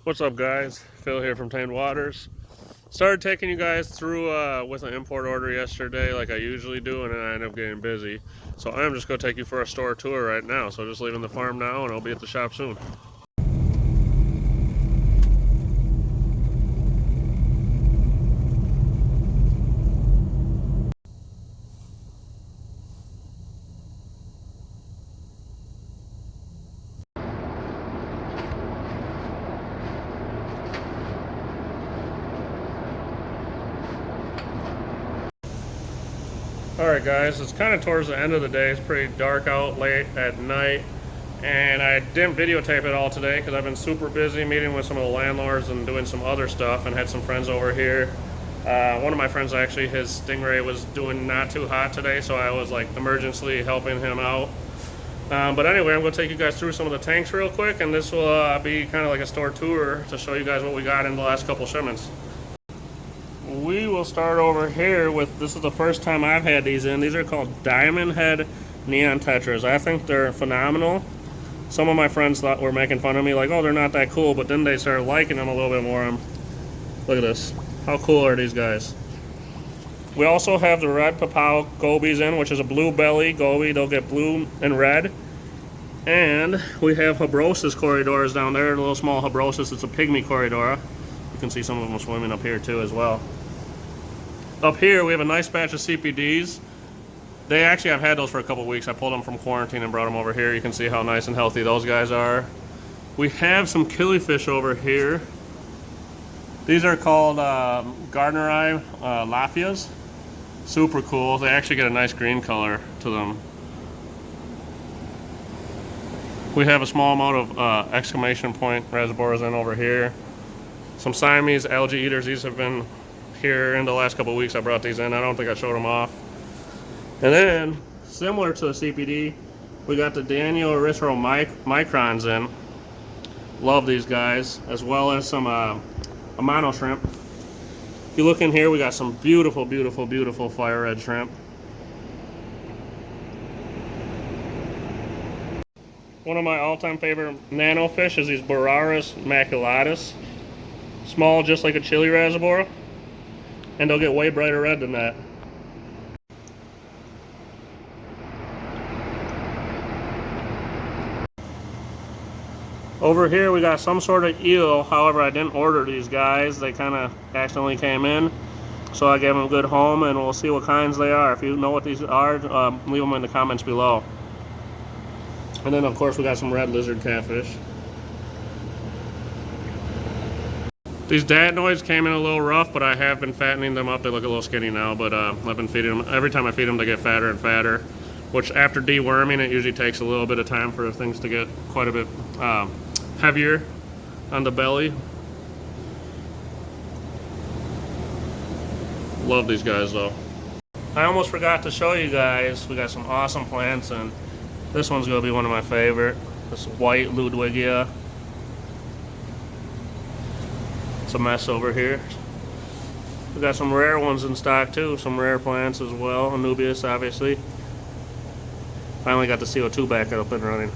What's up, guys? Phil here from Tamed Waters. Started taking you guys through with an import order yesterday like I usually do, and then I end up getting busy. So I'm just going to take you for a store tour right now. So just leaving the farm now, and I'll be at the shop soon. Alright guys, it's kind of towards the end of the day. It's pretty dark out late at night, and I didn't videotape it all today because I've been super busy meeting with some of the landlords and doing some other stuff, and had some friends over here. One of my friends, actually, his Stingray was doing not too hot today, so I was like emergency helping him out. But anyway, I'm going to take you guys through some of the tanks real quick, and this will be kind of like a store tour to show you guys what we got in the last couple shipments. We will start over here with, this is the first time I've had these in. These are called Diamond Head Neon Tetras. I think they're phenomenal. Some of my friends thought were making fun of me, like, oh, they're not that cool, but then they started liking them a little bit more. Look at this. How cool are these guys? We also have the red Papao gobies in, which is a blue belly goby. They'll get blue and red. And we have Habrosis corridors down there, a little small Habrosis. It's a pygmy corridora. You can see some of them swimming up here too as well. Up here we have a nice batch of CPDs. They actually, I've had those for a couple weeks. I pulled them from quarantine and brought them over here. You can see how nice and healthy those guys are. We have some killifish over here. These are called Gardneri Lafias. Super cool. They actually get a nice green color to them. We have a small amount of exclamation point rasboras in over here. Some Siamese algae eaters. These have been here in the last couple of weeks. I brought these in. I don't think I showed them off. And then, similar to the CPD, we got the Daniel Erythro microns in. Love these guys, as well as some Amano shrimp. If you look in here, we got some beautiful, beautiful, beautiful fire red shrimp. One of my all-time favorite nano fish is these Boraris maculatus. Small, just like a chili rasbora, and they'll get way brighter red than that. Over here we got some sort of eel. However, I didn't order these guys. They kind of accidentally came in, so I gave them a good home, and we'll see what kinds they are. If you know what these are, leave them in the comments below. And then of course we got some red lizard catfish. These datnoids came in a little rough, but I have been fattening them up. They look a little skinny now, but I've been feeding them. Every time I feed them, they get fatter and fatter, which after deworming, it usually takes a little bit of time for things to get quite a bit heavier on the belly. Love these guys, though. I almost forgot to show you guys, we got some awesome plants, and this one's going to be one of my favorite. This white Ludwigia. It's a mess over here. We got some rare ones in stock too, some rare plants as well. Anubias, obviously. Finally got the CO2 back up and running.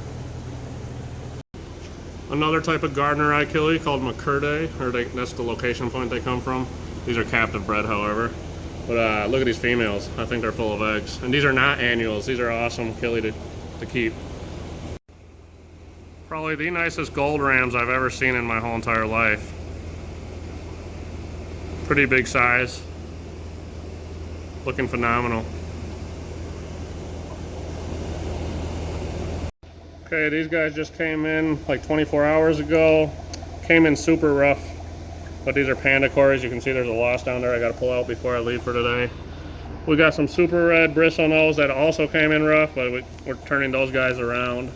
Another type of Gardneri killie called McCurday, or that's the location point they come from. These are captive bred, however. But look at these females. I think they're full of eggs. And these are not annuals. These are awesome killie to keep. Probably the nicest gold rams I've ever seen in my whole entire life. Pretty big size, looking phenomenal. Okay, these guys just came in like 24 hours ago. Came in super rough, but these are panda cories. You can see there's a loss down there I gotta pull out before I leave for today. We got some super red bristle nose that also came in rough, but we're turning those guys around.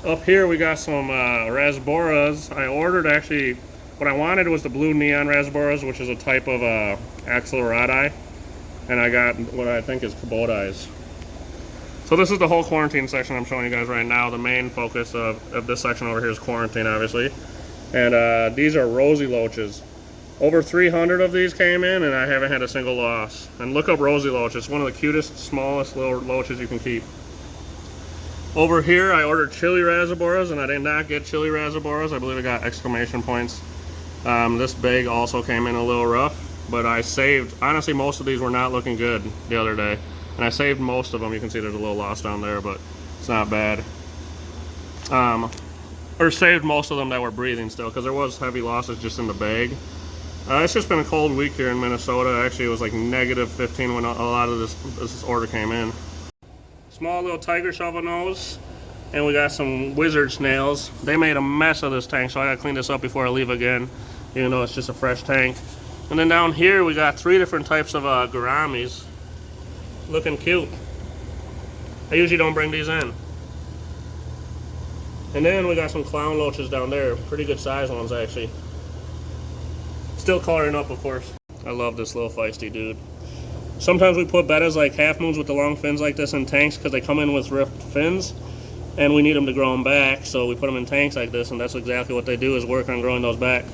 Up here we got some rasboras. I ordered, actually, what I wanted was the blue neon rasboras, which is a type of axelradi, and I got what I think is Kubodais. So this is the whole quarantine section I'm showing you guys right now. The main focus of this section over here is quarantine, obviously. And these are rosy loaches. Over 300 of these came in, and I haven't had a single loss. And look up rosy loach. It's one of the cutest, smallest little loaches you can keep. Over here, I ordered chili razaboras, and I did not get chili razaboras. I believe I got exclamation points. This bag also came in a little rough, but I saved, honestly, most of these were not looking good the other day. And I saved most of them. You can see there's a little loss down there, but it's not bad. Or saved most of them that were breathing still, because there was heavy losses just in the bag. It's just been a cold week here in Minnesota. Actually, it was like -15 when a lot of this order came in. Small little tiger shovel nose, and we got some wizard snails. They made a mess of this tank, so I gotta clean this up before I leave again, even though it's just a fresh tank. And then down here, we got 3 different types of gouramis. Looking cute. I usually don't bring these in. And then we got some clown loaches down there. Pretty good size ones, actually. Still coloring up, of course. I love this little feisty dude. Sometimes we put bettas like half moons with the long fins like this in tanks because they come in with ripped fins, and we need them to grow them back, so we put them in tanks like this, and that's exactly what they do, is work on growing those back.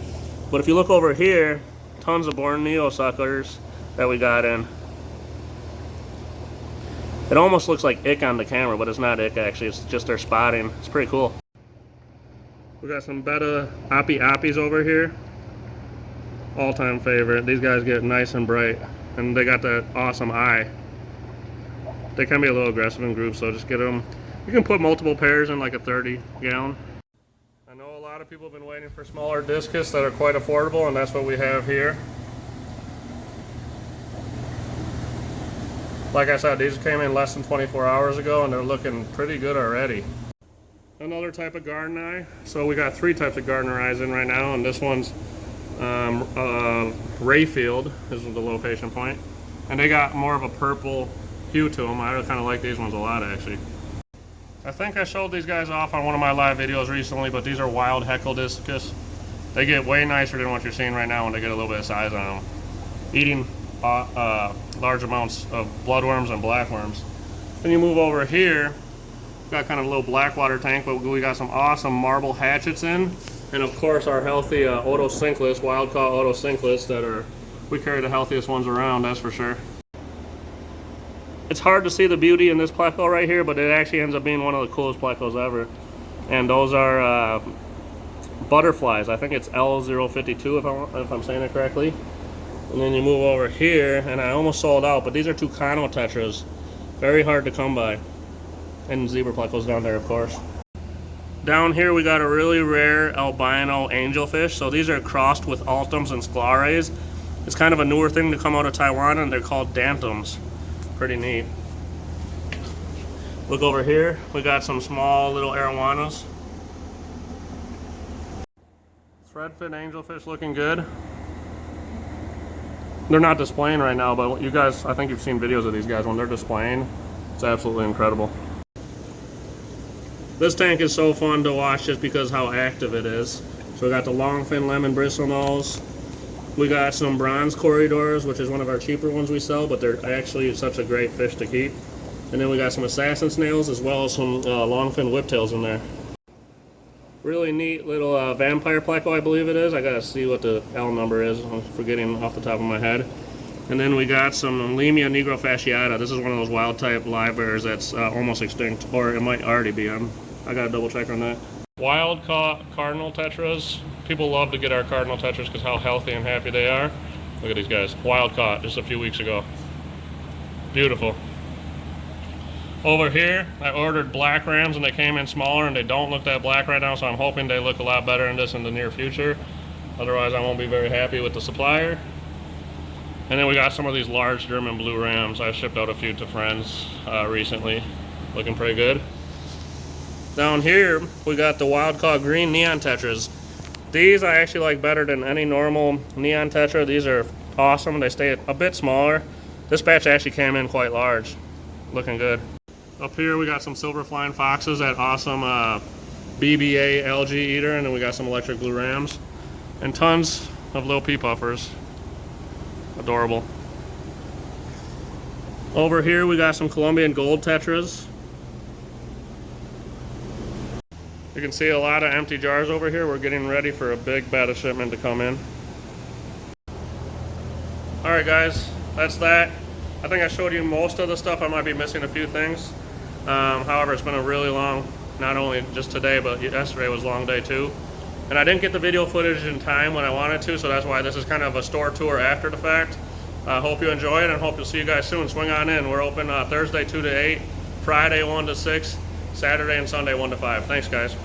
But if you look over here, tons of Borneo suckers that we got in. It almost looks like ick on the camera, but it's not ick actually, it's just their spotting. It's pretty cool. We got some betta Appies over here. All-time favorite. These guys get nice and bright, and they got that awesome eye. They can be a little aggressive in groups, so just get them. You can put multiple pairs in like a 30 gallon. I know a lot of people have been waiting for smaller discus that are quite affordable, and that's what we have here. Like I said, these came in less than 24 hours ago, and they're looking pretty good already. Another type of garden eye. So we got 3 types of gardener eyes in right now, and this one's Rayfield. This is the location point, and they got more of a purple hue to them. I kind of like these ones a lot, actually. I think I showed these guys off on one of my live videos recently, but these are wild Heckle discus. They get way nicer than what you're seeing right now when they get a little bit of size on them. Eating large amounts of bloodworms and blackworms. Then you move over here, got kind of a little blackwater tank, but we got some awesome marble hatchets in, and of course our healthy otocinclus, wild caught otocinclus that are, we carry the healthiest ones around, that's for sure. It's hard to see the beauty in this pleco right here, but it actually ends up being one of the coolest plecos ever. And those are butterflies. I think it's L052 if I'm saying it correctly. And then you move over here, and I almost sold out, but these are Tucano tetras. Very hard to come by. And zebra plecos down there, of course. Down here we got a really rare albino angelfish. So these are crossed with altums and sclaraes. It's kind of a newer thing to come out of Taiwan, and they're called dantums. Pretty neat. Look over here, we got some small little arowanas. Threadfin angelfish looking good. They're not displaying right now, but you guys, I think you've seen videos of these guys when they're displaying. It's absolutely incredible. This tank is so fun to watch just because how active it is. So we got the longfin lemon bristlenose. We got some bronze corridors, which is one of our cheaper ones we sell, but they're actually such a great fish to keep. And then we got some assassin snails as well as some longfin whiptails in there. Really neat little vampire pleco, I believe it is. I gotta see what the L number is. I'm forgetting off the top of my head. And then we got some Lemia nigrofasciata. This is one of those wild type live bears that's almost extinct, or it might already be. I gotta double check on that. Wild caught cardinal tetras. People love to get our cardinal tetras because how healthy and happy they are. Look at these guys. Wild caught just a few weeks ago. Beautiful. Over here, I ordered black rams and they came in smaller and they don't look that black right now, so I'm hoping they look a lot better in this in the near future. Otherwise, I won't be very happy with the supplier. And then we got some of these large German blue rams. I shipped out a few to friends recently. Looking pretty good. Down here, we got the wild caught green neon tetras. These I actually like better than any normal neon tetra. These are awesome. They stay a bit smaller. This batch actually came in quite large. Looking good. Up here we got some silver flying foxes, that awesome BBA algae eater, and then we got some electric blue rams. And tons of little pea puffers. Adorable. Over here we got some Colombian gold tetras. You can see a lot of empty jars over here. We're getting ready for a big betta shipment to come in. Alright guys, that's that. I think I showed you most of the stuff. I might be missing a few things. However, it's been a really long, not only just today, but yesterday was a long day too. And I didn't get the video footage in time when I wanted to, so that's why this is kind of a store tour after the fact. I hope you enjoy it and hope to see you guys soon. Swing on in. We're open Thursday 2 to 8, Friday 1 to 6, Saturday and Sunday 1 to 5. Thanks, guys.